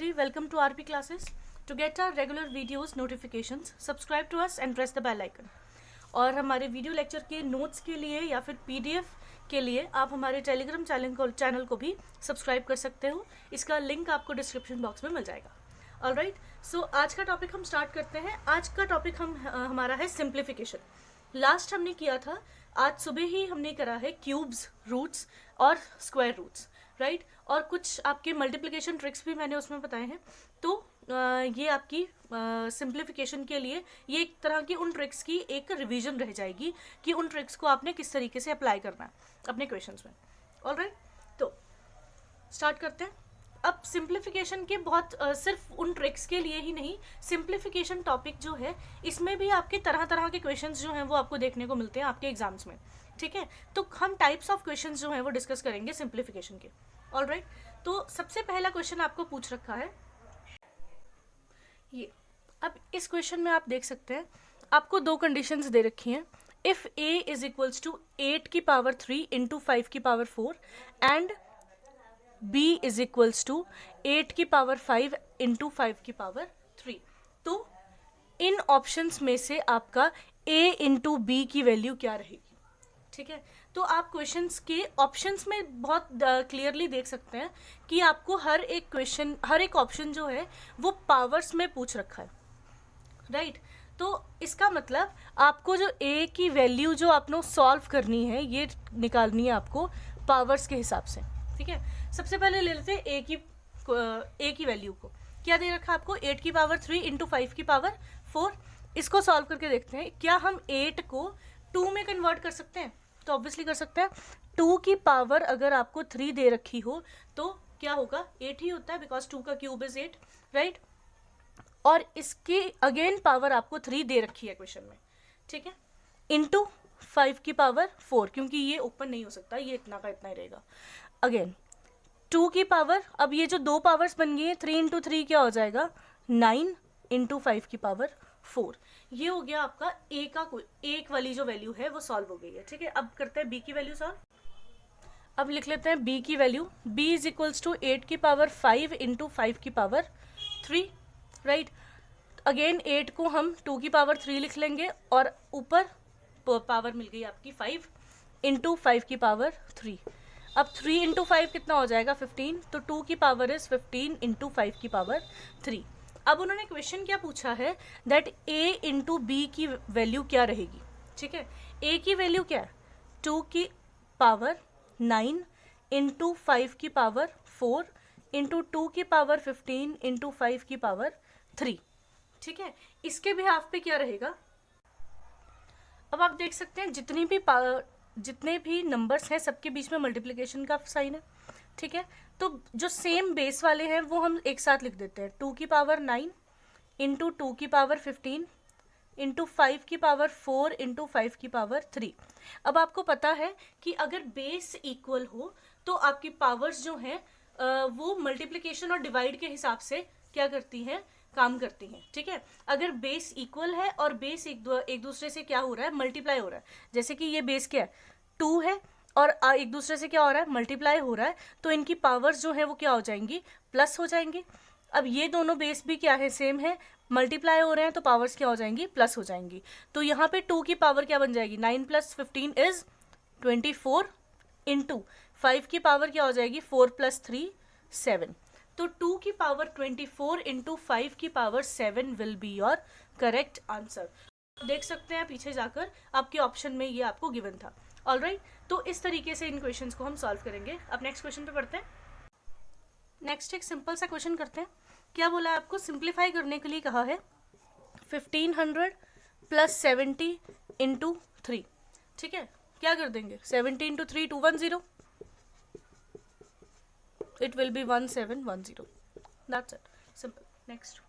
Gauri, welcome to RP classes. To get our regular videos notifications, subscribe to us and press the bell icon. और हमारे video lecture के notes के लिए या फिर PDF के लिए आप हमारे टेलीग्राम चैनल को भी सब्सक्राइब कर सकते हो. इसका लिंक आपको डिस्क्रिप्शन बॉक्स में मिल जाएगा. ऑलराइट, सो आज का टॉपिक हम स्टार्ट करते हैं. आज का टॉपिक हमारा है सिंप्लीफिकेशन. लास्ट हमने किया था, आज सुबह ही हमने करा है क्यूब्स, रूट्स और स्क्वायर रूट्स, राइट. और कुछ आपके मल्टीप्लिकेशन ट्रिक्स भी मैंने उसमें बताए हैं. तो ये आपकी सिंप्लीफिकेशन के लिए ये एक तरह की उन ट्रिक्स की एक रिवीजन रह जाएगी कि उन ट्रिक्स को आपने किस तरीके से अप्लाई करना है अपने क्वेश्चंस में. ऑलराइट, तो स्टार्ट करते हैं. अब सिंप्लीफिकेशन के बहुत सिर्फ उन ट्रिक्स के लिए ही नहीं, सिंप्लीफिकेशन टॉपिक जो है इसमें भी आपके तरह तरह के क्वेश्चंस जो हैं वो आपको देखने को मिलते हैं आपके एग्जाम्स में. ठीक है, तो हम टाइप्स ऑफ क्वेश्चंस जो हैं वो डिस्कस करेंगे सिंप्लीफिकेशन के. ऑलराइट, तो सबसे पहला क्वेश्चन आपको पूछ रखा है ये. अब इस क्वेश्चन में आप देख सकते हैं आपको दो कंडीशंस दे रखी हैं. If a is equals to 8 की पावर 3 इंटू 5 की power 4 and b is equals to 8 की पावर 5 इंटू 5 की पावर 3. तो इन ऑप्शंस में से आपका a इंटू बी की वैल्यू क्या रहेगी. ठीक है, तो आप क्वेश्चंस के ऑप्शंस में बहुत क्लियरली देख सकते हैं कि आपको हर एक ऑप्शन जो है वो पावर्स में पूछ रखा है, राइट. तो इसका मतलब आपको जो a की वैल्यू जो आपको सॉल्व करनी है ये निकालनी है आपको पावर्स के हिसाब से. ठीक है, सबसे पहले ले लेते हैं a की वैल्यू को. क्या दे रखा है आपको 8 की पावर 3 इंटू 5 की पावर 4. इसको सॉल्व करके देखते हैं क्या हम 8 को 2 में कन्वर्ट कर सकते हैं. तो ऑब्वियसली कर सकते हैं. 2 की पावर अगर आपको 3 दे रखी हो तो क्या होगा, 8 ही होता है बिकॉज 2 का क्यूब इज 8, राइट. और इसकी अगेन पावर आपको 3 दे रखी है क्वेश्चन में. ठीक है, इंटू 5 की पावर 4 क्योंकि ये ओपन नहीं हो सकता, ये इतना का इतना ही रहेगा. अगेन 2 की पावर, अब ये जो दो पावर्स बन गई है 3 इंटू 3 क्या हो जाएगा 9 इंटू 5 की पावर 4. ये हो गया आपका एक वाली जो वैल्यू है वो सॉल्व हो गई है. ठीक है, अब करते हैं बी की वैल्यू सॉल्व. अब लिख लेते हैं बी की value. B is equals to 8 की पावर 5 इंटू 5 की पावर 3, राइट. अगेन 8 को हम 2 की पावर 3 लिख लेंगे और ऊपर पावर मिल गई आपकी 5 इंटू 5 की पावर 3. अब 3 इंटू 5 कितना हो जाएगा 15. तो 2 की पावर इज 15 इंटू 5 की पावर 3. अब उन्होंने क्वेश्चन क्या पूछा है दैट a इंटू बी की वैल्यू क्या रहेगी. ठीक है, a की वैल्यू क्या है 2 की पावर 9 इंटू 5 की पावर 4 इंटू 2 की पावर 15 इंटू 5 की पावर 3. ठीक है, इसके बिहाफ पे क्या रहेगा. अब आप देख सकते हैं जितने भी नंबर्स हैं सबके बीच में मल्टीप्लिकेशन का साइन है. ठीक है, तो जो सेम बेस वाले हैं वो हम एक साथ लिख देते हैं. 2 की पावर 9 इंटू 2 की पावर 15 इंटू 5 की पावर 4 इंटू 5 की पावर 3. अब आपको पता है कि अगर बेस इक्वल हो तो आपकी पावर्स जो हैं वो मल्टीप्लिकेशन और डिवाइड के हिसाब से क्या करती हैं, काम करती हैं. ठीक है, अगर बेस इक्वल है और बेस एक दूसरे से क्या हो रहा है, मल्टीप्लाई हो रहा है. जैसे कि ये बेस क्या है 2 है और एक दूसरे से क्या हो रहा है, मल्टीप्लाई हो रहा है, तो इनकी पावर्स जो है वो क्या हो जाएंगी, प्लस हो जाएंगी. अब ये दोनों बेस भी क्या है, सेम है, मल्टीप्लाई हो रहे हैं तो पावर्स क्या हो जाएंगी, प्लस हो जाएंगी. तो यहाँ पे 2 की पावर क्या बन जाएगी 9 प्लस 15 इज 24 इंटू 5 की पावर क्या हो जाएगी 4 प्लस 3 7. तो 2 की पावर 24 इंटू 5 की power 7 will be your correct answer. देख सकते हैं पीछे जाकर आपके ऑप्शन में ये आपको गिवन था. ऑलराइट, तो इस तरीके से इन क्वेश्चंस को हम सॉल्व करेंगे. अब नेक्स्ट क्वेश्चन पे पढ़ते हैं. नेक्स्ट एक सिंपल सा क्वेश्चन करते हैं. क्या बोला है आपको, सिंप्लीफाई करने के लिए कहा है 1500 प्लस 70 इंटू 3. ठीक है, क्या कर देंगे 70 into 3 210, it will be 1710. That's it, simple. Next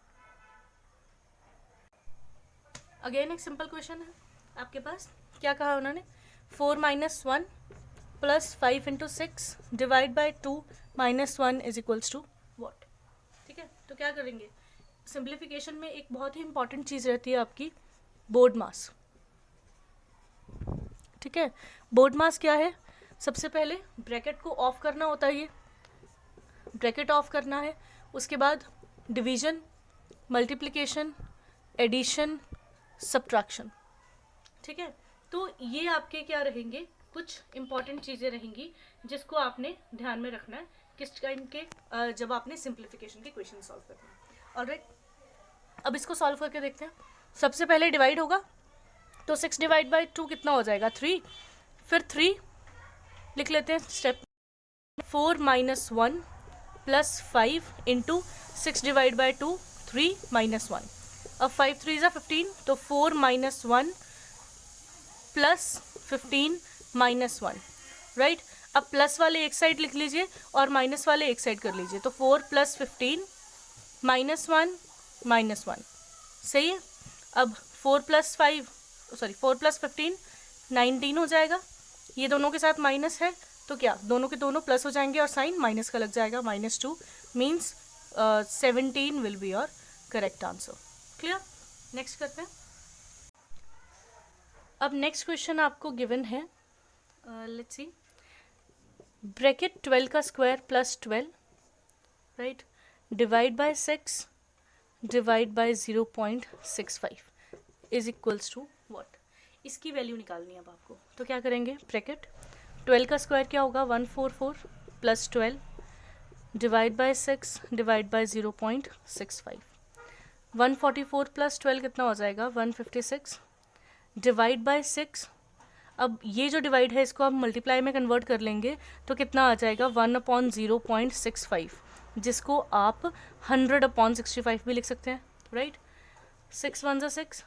again एक सिंपल क्वेश्चन है आपके पास. क्या कहा उन्होंने 4 minus 1 plus 5 into 6 divide by 2 minus 1 is equals to what. ठीक है, तो क्या करेंगे, सिंप्लीफिकेशन में एक बहुत ही इंपॉर्टेंट चीज़ रहती है आपकी बोर्ड मास. ठीक है, बोर्ड मास क्या है, सबसे पहले ब्रैकेट को ऑफ करना होता है, ये ब्रैकेट ऑफ करना है. उसके बाद डिवीजन, मल्टीप्लिकेशन, एडिशन, सब्ट्रैक्शन। ठीक है, तो ये आपके क्या रहेंगे, कुछ इंपॉर्टेंट चीज़ें रहेंगी जिसको आपने ध्यान में रखना है किस टाइम के जब आपने सिंप्लीफिकेशन के क्वेश्चन सॉल्व करना है। ऑलराइट, अब इसको सॉल्व करके देखते हैं। सबसे पहले डिवाइड होगा, तो 6 डिवाइड बाई 2 कितना हो जाएगा, 3। फिर 3 लिख लेते हैं step. 4 minus 1 plus 5 into 6 divide by 2, 3 minus 1। अब 5 3 ज़ा 15, तो 4 माइनस 1 प्लस 15 माइनस 1, राइट। अब प्लस वाले एक साइड लिख लीजिए और माइनस वाले एक साइड कर लीजिए, तो 4 प्लस 15 माइनस 1 माइनस 1, सही है। अब 4 प्लस 15 19 हो जाएगा। ये दोनों के साथ माइनस है तो क्या दोनों के दोनों प्लस हो जाएंगे और साइन माइनस का लग जाएगा, -2 means 17 will be your correct answer. Clear, next करते हैं। अब नेक्स्ट क्वेश्चन आपको गिवन है, लेट्स सी, ब्रैकेट 12 का square plus 12, right, divide by 6 divide by 0.65 is equals to what. इसकी वैल्यू निकालनी है अब आपको, तो क्या करेंगे, ब्रैकेट 12 का स्क्वायर क्या होगा, 144 plus 12 divide by 6 divide by 0.65। 144 plus 12 कितना हो जाएगा, 156 डिवाइड बाय 6। अब ये जो डिवाइड है इसको आप मल्टीप्लाई में कन्वर्ट कर लेंगे तो कितना आ जाएगा, 1/0.65, जिसको आप 100/65 भी लिख सकते हैं, राइट। 6 1 ज़ा 6,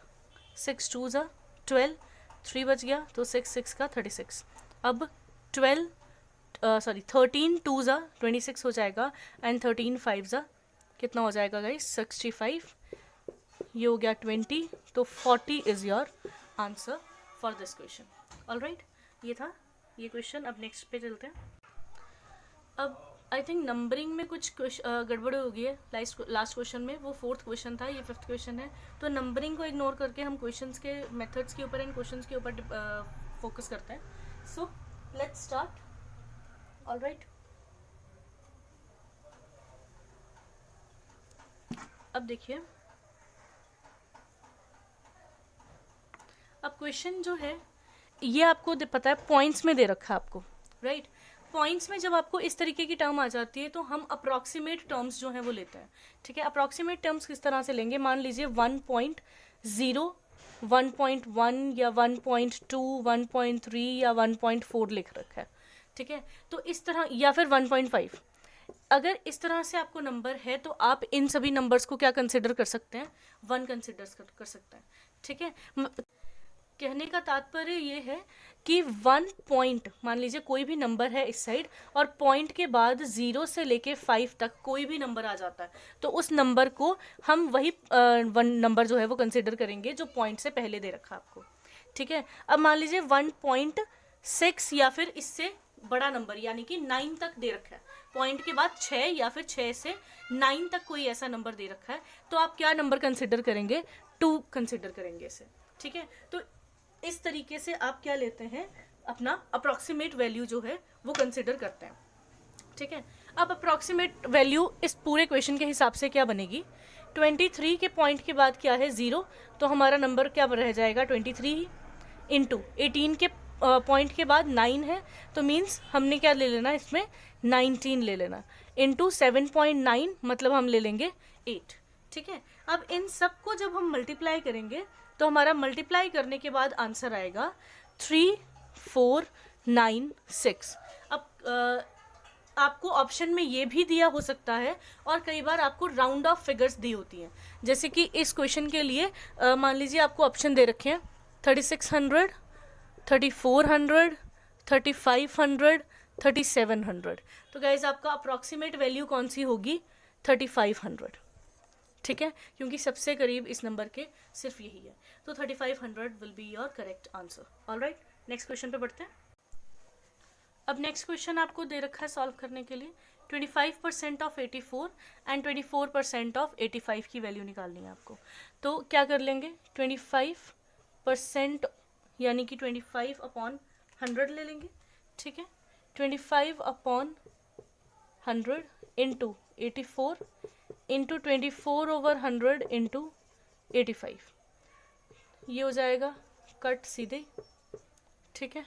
6 2 ज़ा 12, 3 बच गया तो 6 6 का 36। अब 13 2 ज़ा 26 हो जाएगा एंड 13 5 ज़ा कितना हो जाएगा गाइस, 65। ये हो गया 20, तो 40 is your answer for this question. Alright, ये था ये क्वेश्चन। अब नेक्स्ट पे चलते हैं। अब आई थिंक नंबरिंग में कुछ गड़बड़ हो गई है लास्ट क्वेश्चन में, वो 4th क्वेश्चन था, ये 5th क्वेश्चन है। तो नंबरिंग को इग्नोर करके हम क्वेश्चंस के मेथड्स के ऊपर एंड क्वेश्चंस के ऊपर फोकस करते हैं। So let's start. ऑलराइट, अब देखिए, अब क्वेश्चन जो है ये आपको पता है पॉइंट्स में दे रखा है आपको, राइट। पॉइंट्स में जब आपको इस तरीके की टर्म आ जाती है तो हम अप्रॉक्सीमेट टर्म्स जो हैं वो लेते हैं, ठीक है। अप्रॉक्सीमेट टर्म्स किस तरह से लेंगे, मान लीजिए 1.0, 1.1 या 1.2, 1.3 या 1.4 लिख रखा है, ठीक है। तो इस तरह, या फिर 1.5, अगर इस तरह से आपको नंबर है तो आप इन सभी नंबर्स को क्या कंसिडर कर सकते हैं, 1 कंसिडर कर सकते हैं, ठीक है। कहने का तात्पर्य ये है कि 1 पॉइंट, मान लीजिए कोई भी नंबर है इस साइड और पॉइंट के बाद 0 से लेके 5 तक कोई भी नंबर आ जाता है तो उस नंबर को हम वही नंबर जो है वो कंसिडर करेंगे जो पॉइंट से पहले दे रखा आपको, ठीक है। अब मान लीजिए 1.6 या फिर इससे बड़ा नंबर यानी कि 9 तक दे रखा है, पॉइंट के बाद 6 या फिर 6 से 9 तक कोई ऐसा नंबर दे रखा है, तो आप क्या नंबर कंसिडर करेंगे, 2 कंसिडर करेंगे इसे, ठीक है। तो इस तरीके से आप क्या लेते हैं, अपना अप्रॉक्सीमेट वैल्यू जो है वो कंसिडर करते हैं, ठीक है। अब अप्रॉक्सीमेट वैल्यू इस पूरे क्वेश्चन के हिसाब से क्या बनेगी, 23 के पॉइंट के बाद क्या है 0, तो हमारा नंबर क्या रह जाएगा 23 ही, इंटू 18 के पॉइंट के बाद 9 है तो मीन्स हमने क्या ले लेना इसमें 19 ले लेना, इंटू 7.9 मतलब हम ले लेंगे 8, ठीक है। अब इन सब को जब हम मल्टीप्लाई करेंगे तो हमारा मल्टीप्लाई करने के बाद आंसर आएगा 3496। अब आपको ऑप्शन में ये भी दिया हो सकता है और कई बार आपको राउंड ऑफ फिगर्स दी होती हैं, जैसे कि इस क्वेश्चन के लिए मान लीजिए आपको ऑप्शन दे रखे हैं 3600, 3400, 3500, 3700, तो गाइज आपका अप्रॉक्सीमेट वैल्यू कौन सी होगी, 3500, ठीक है, क्योंकि सबसे करीब इस नंबर के सिर्फ यही है, तो 3500 will be your correct answer. Alright, next question पे बढ़ते हैं। अब नेक्स्ट क्वेश्चन आपको दे रखा है सॉल्व करने के लिए 25% ऑफ 84 एंड 24% ऑफ 85 की वैल्यू निकालनी है आपको। तो क्या कर लेंगे, 25% यानी कि 25/100 ले लेंगे, ठीक है। 25/100 इंटू 84 इंटू 24/100 इंटू 85, ये हो जाएगा कट सीधे, ठीक है।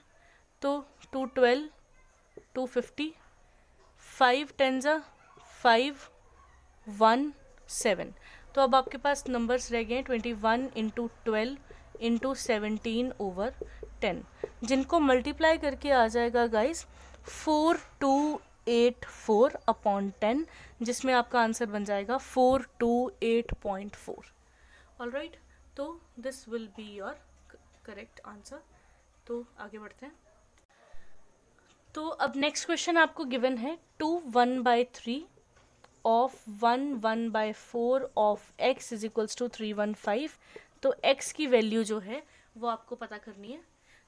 तो 212, 250, 5 10 5 1 7। तो अब आपके पास नंबर्स रह गए 21 इंटू 12 इंटू 17/10, जिनको मल्टीप्लाई करके आ जाएगा गाइस 4284/10, जिसमें आपका आंसर बन जाएगा 428.4। ऑलराइट, तो this will be your correct answer. तो आगे बढ़ते हैं। तो अब नेक्स्ट क्वेश्चन आपको गिवन है 2 1/3 of 1 1/4 of x is equals to 315। तो x की वैल्यू जो है वो आपको पता करनी है।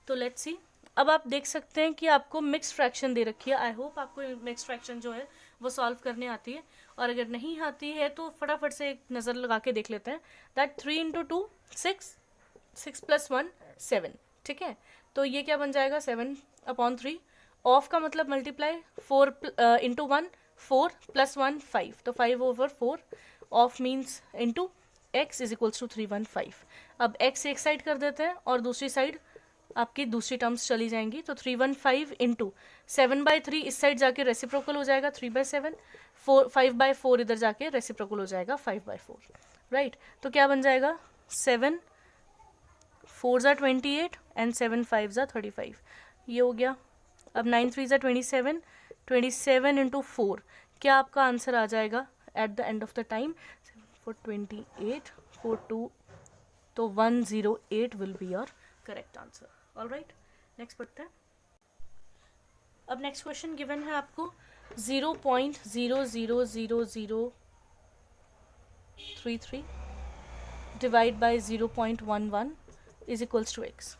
तो लेट्स सी। अब आप देख सकते हैं कि आपको मिक्स फ्रैक्शन दे रखी है। आई होप आपको मिक्स फ्रैक्शन जो है वो सॉल्व करने आती है, और अगर नहीं आती है तो फटाफट से एक नज़र लगा के देख लेते हैं। दैट 3 इंटू 2 6, 6 + 1 7, ठीक है। तो ये क्या बन जाएगा 7/3। ऑफ का मतलब मल्टीप्लाई, 4 इंटू 1 4 + 1 5, तो 5/4 of means into x is equals to 315। अब x एक साइड कर देते हैं और दूसरी साइड आपकी दूसरी टर्म्स चली जाएंगी। तो 315 इंटू 7/3 इस साइड जाके रेसिप्रोकल हो जाएगा 3/7, 5/4 इधर जाके रेसिप्रोकल हो जाएगा 5/4, राइट। तो क्या बन जाएगा 7 4 ज़ा 28 एंड 7 5 ज़ा 35, ये हो गया। अब 9 3 ज़ा 27, 27 इंटू 4, क्या आपका आंसर आ जाएगा at the end of the time 28 42, तो 108 will be your correct answer. Alright, next पढ़ते हैं। अब नेक्स्ट क्वेश्चन गिवन है आपको 0.00033 divide by 0.11 is equals to x,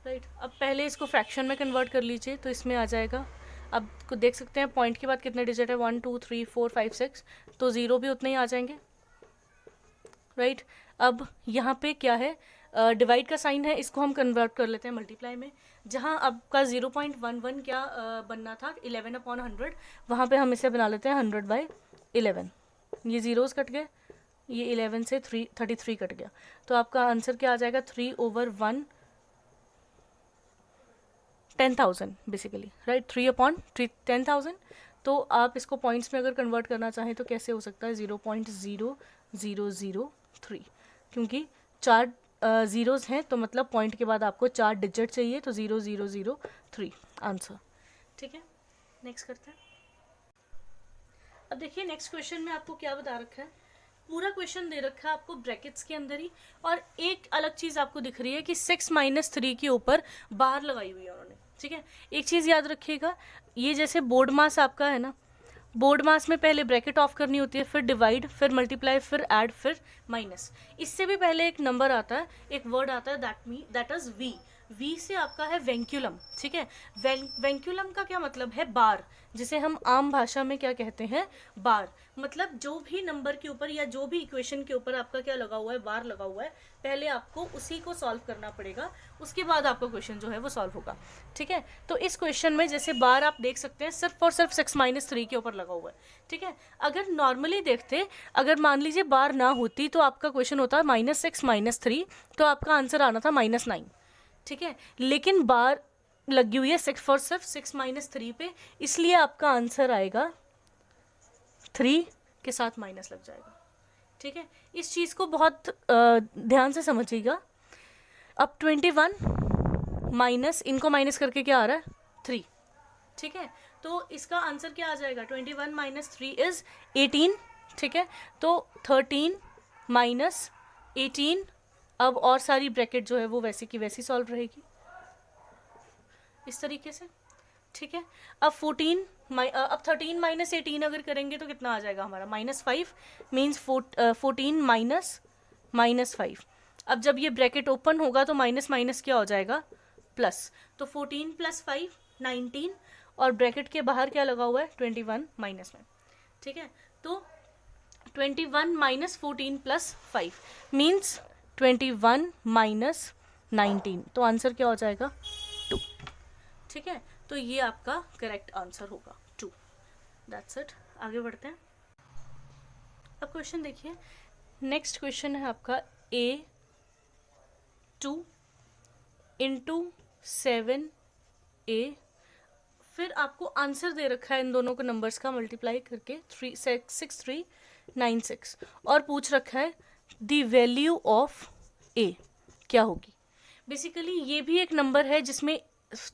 right. अब पहले इसको फ्रैक्शन में कन्वर्ट कर लीजिए, तो इसमें आ जाएगा। अब को देख सकते हैं पॉइंट के बाद कितने डिजिट है 1 2 3 4 5 6, तो 0 भी उतने ही आ जाएंगे, राइट। अब यहाँ पे क्या है, डिवाइड का साइन है, इसको हम कन्वर्ट कर लेते हैं मल्टीप्लाई में। जहाँ आपका 0.11 क्या बनना था 11/100, वहाँ पे हम इसे बना लेते हैं 100/11। ये जीरोस कट गए, ये 11 से 33 कट गया, तो आपका आंसर क्या आ जाएगा 3/1 10,000 बेसिकली, राइट। 3/10,000। तो आप इसको पॉइंट्स में अगर कन्वर्ट करना चाहें तो कैसे हो सकता है 0.0003, क्योंकि 4 ज़ीरोज़ हैं, तो मतलब पॉइंट के बाद आपको 4 डिजिट चाहिए, तो 0003 आंसर, ठीक है। नेक्स्ट करते हैं। अब देखिए नेक्स्ट क्वेश्चन में आपको क्या बता रखा है, पूरा क्वेश्चन दे रखा है आपको ब्रैकेट्स के अंदर ही, और एक अलग चीज़ आपको दिख रही है कि 6 - 3 के ऊपर बार लगाई हुई है उन्होंने, ठीक है। एक चीज़ याद रखिएगा, ये जैसे बोर्ड मास आपका है ना, बोर्ड मास में पहले ब्रैकेट ऑफ करनी होती है, फिर डिवाइड, फिर मल्टीप्लाई, फिर ऐड, फिर माइनस। इससे भी पहले एक नंबर आता है, एक वर्ड आता है दैट इज वी। वी से आपका है वेंक्यूलम, ठीक है। वेंक्यूलम का क्या मतलब है बार, जिसे हम आम भाषा में क्या कहते हैं बार। मतलब जो भी नंबर के ऊपर या जो भी इक्वेशन के ऊपर आपका क्या लगा हुआ है बार लगा हुआ है, पहले आपको उसी को सॉल्व करना पड़ेगा, उसके बाद आपका क्वेश्चन जो है वो सॉल्व होगा, ठीक है। तो इस क्वेश्चन में जैसे बार आप देख सकते हैं सिर्फ और सिर्फ 6 - 3 के ऊपर लगा हुआ है, ठीक है। अगर नॉर्मली देखते, अगर मान लीजिए बार ना होती तो आपका क्वेश्चन होता -6 - 3, तो आपका आंसर आना था -9, ठीक है। लेकिन बार लगी हुई है सिर्फ और सिर्फ 6 - 3 पे, इसलिए आपका आंसर आएगा 3 के साथ माइनस लग जाएगा, ठीक है। इस चीज़ को बहुत ध्यान से समझिएगा। अब 21 माइनस, इनको माइनस करके क्या आ रहा है 3, ठीक है। तो इसका आंसर क्या आ जाएगा 21 - 3 इज 18, ठीक है। तो 13 - 18, अब और सारी ब्रैकेट जो है वो वैसी की वैसी सॉल्व रहेगी इस तरीके से, ठीक है। अब 13 - 18 अगर करेंगे तो कितना आ जाएगा हमारा -5, मीन्स 14 -5। अब जब ये ब्रैकेट ओपन होगा तो माइनस माइनस क्या हो जाएगा प्लस, तो 14 + 5 19, और ब्रैकेट के बाहर क्या लगा हुआ है 21 माइनस में, ठीक है। तो 21 - 14 + 5 मीन्स 21 - 19, तो आंसर क्या हो जाएगा 2, ठीक है। तो ये आपका करेक्ट आंसर होगा 2। That's it. आगे बढ़ते हैं। अब क्वेश्चन देखिए, नेक्स्ट क्वेश्चन है आपका A2 इंटू 7A, फिर आपको आंसर दे रखा है इन दोनों को नंबर्स का मल्टीप्लाई करके 6396, और पूछ रखा है द वैल्यू ऑफ A क्या होगी। बेसिकली ये भी एक नंबर है जिसमें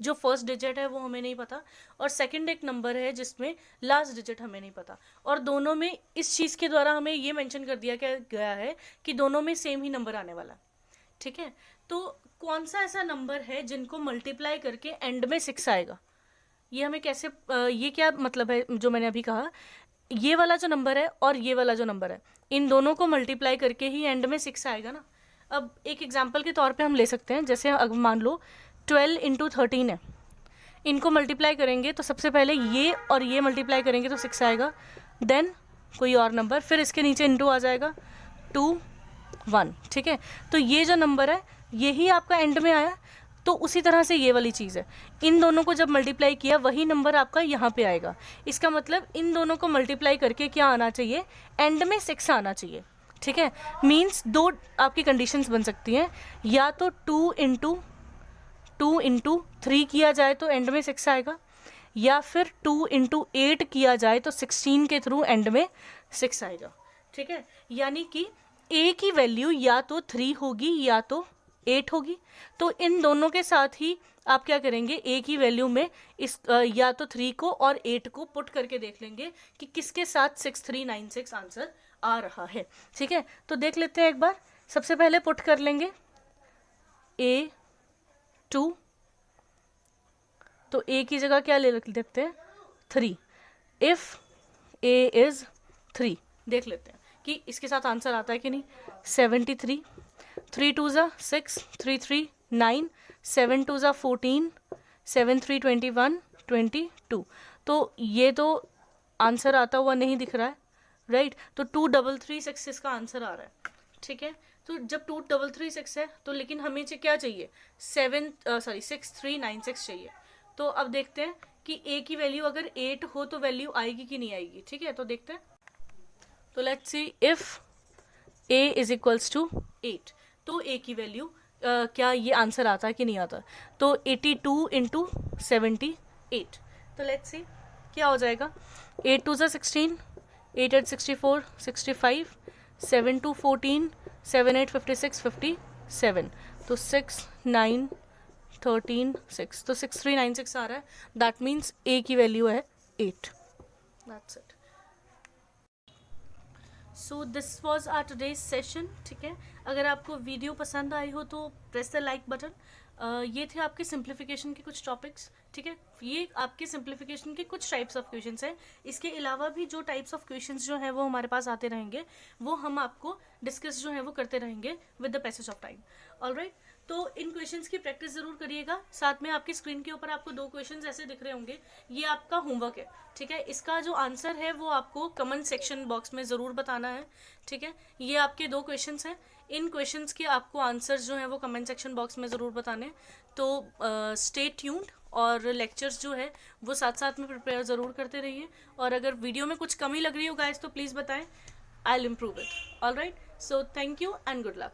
जो फर्स्ट डिजिट है वो हमें नहीं पता, और सेकंड एक नंबर है जिसमें लास्ट डिजिट हमें नहीं पता, और दोनों में इस चीज़ के द्वारा हमें ये मेंशन कर दिया गया है कि दोनों में सेम ही नंबर आने वाला। ठीक है, तो कौन सा ऐसा नंबर है जिनको मल्टीप्लाई करके एंड में 6 आएगा, ये हमें कैसे, ये क्या मतलब है जो मैंने अभी कहा, ये वाला जो नंबर है और ये वाला जो नंबर है, इन दोनों को मल्टीप्लाई करके ही एंड में 6 आएगा ना। अब एक एग्जांपल के तौर पे हम ले सकते हैं, जैसे अगर मान लो 12 इंटू 13 है, इनको मल्टीप्लाई करेंगे तो सबसे पहले ये और ये मल्टीप्लाई करेंगे तो 6 आएगा, देन कोई और नंबर, फिर इसके नीचे इंटू आ जाएगा 2 1। ठीक है, तो ये जो नंबर है यही आपका एंड में आया, तो उसी तरह से ये वाली चीज़ है, इन दोनों को जब मल्टीप्लाई किया वही नंबर आपका यहाँ पे आएगा। इसका मतलब इन दोनों को मल्टीप्लाई करके क्या आना चाहिए, एंड में 6 आना चाहिए। ठीक है, मीन्स दो आपकी कंडीशंस बन सकती हैं, या तो 2 इंटू 3 किया जाए तो एंड में 6 आएगा, या फिर 2 इंटू 8 किया जाए तो 16 के थ्रू एंड में 6 आएगा। ठीक है, यानी कि A की वैल्यू या तो 3 होगी या तो 8 होगी, तो इन दोनों के साथ ही आप क्या करेंगे, A की वैल्यू में इस या तो 3 को और 8 को पुट करके देख लेंगे कि किसके साथ 6396 आंसर आ रहा है। ठीक है, तो देख लेते हैं एक बार। सबसे पहले पुट कर लेंगे A2, तो A की जगह क्या ले देखते हैं 3, इफ A इज 3, देख लेते हैं कि इसके साथ आंसर आता है कि नहीं। 73, 3 2 6, 3 3 9, 7 2 14, 7 3 21 22, तो ये तो आंसर आता हुआ नहीं दिख रहा है, राइट, तो 2336 इसका आंसर आ रहा है। ठीक है, तो जब 2336 है तो लेकिन हमें क्या चाहिए, 6396 चाहिए। तो अब देखते हैं कि A की वैल्यू अगर 8 हो तो वैल्यू आएगी कि नहीं आएगी। ठीक है, तो देखते हैं, तो let's see if A is equals to 8, तो A की वैल्यू क्या ये आंसर आता है कि नहीं आता, तो 82 इंटू 78, तो लेट्स सी क्या हो जाएगा, 8 2 16, 8 8 64, 65, 7 2 14, 7 8 56, 57, तो 6 9 13 6, तो 6396 आ रहा है, दैट मीन्स A की वैल्यू है 8। That's it. So this was our today's session. ठीक है, अगर आपको वीडियो पसंद आई हो तो प्रेस द लाइक बटन। ये थे आपके सिंप्लीफिकेशन के कुछ टॉपिक्स। ठीक है, ये आपके सिंप्लीफिकेशन के कुछ टाइप्स ऑफ क्वेश्चंस हैं। इसके अलावा भी जो टाइप्स ऑफ क्वेश्चंस जो हैं वो हमारे पास आते रहेंगे, वो हम आपको डिस्कस जो है वो करते रहेंगे with the passage of time. Alright, तो इन क्वेश्चंस की प्रैक्टिस ज़रूर करिएगा। साथ में आपकी स्क्रीन के ऊपर आपको 2 क्वेश्चंस ऐसे दिख रहे होंगे, ये आपका होमवर्क है। ठीक है, इसका जो आंसर है वो आपको कमेंट सेक्शन बॉक्स में ज़रूर बताना है। ठीक है, ये आपके 2 क्वेश्चंस हैं, इन क्वेश्चंस के आपको आंसर्स जो हैं वो कमेंट सेक्शन बॉक्स में ज़रूर बताने। तो स्टे ट्यून्ड, और लेक्चर्स जो है वो साथ साथ में प्रिपेयर ज़रूर करते रहिए, और अगर वीडियो में कुछ कमी लग रही हो गाइस तो प्लीज़ बताएं, I will improve it. Alright, so thank you and good luck.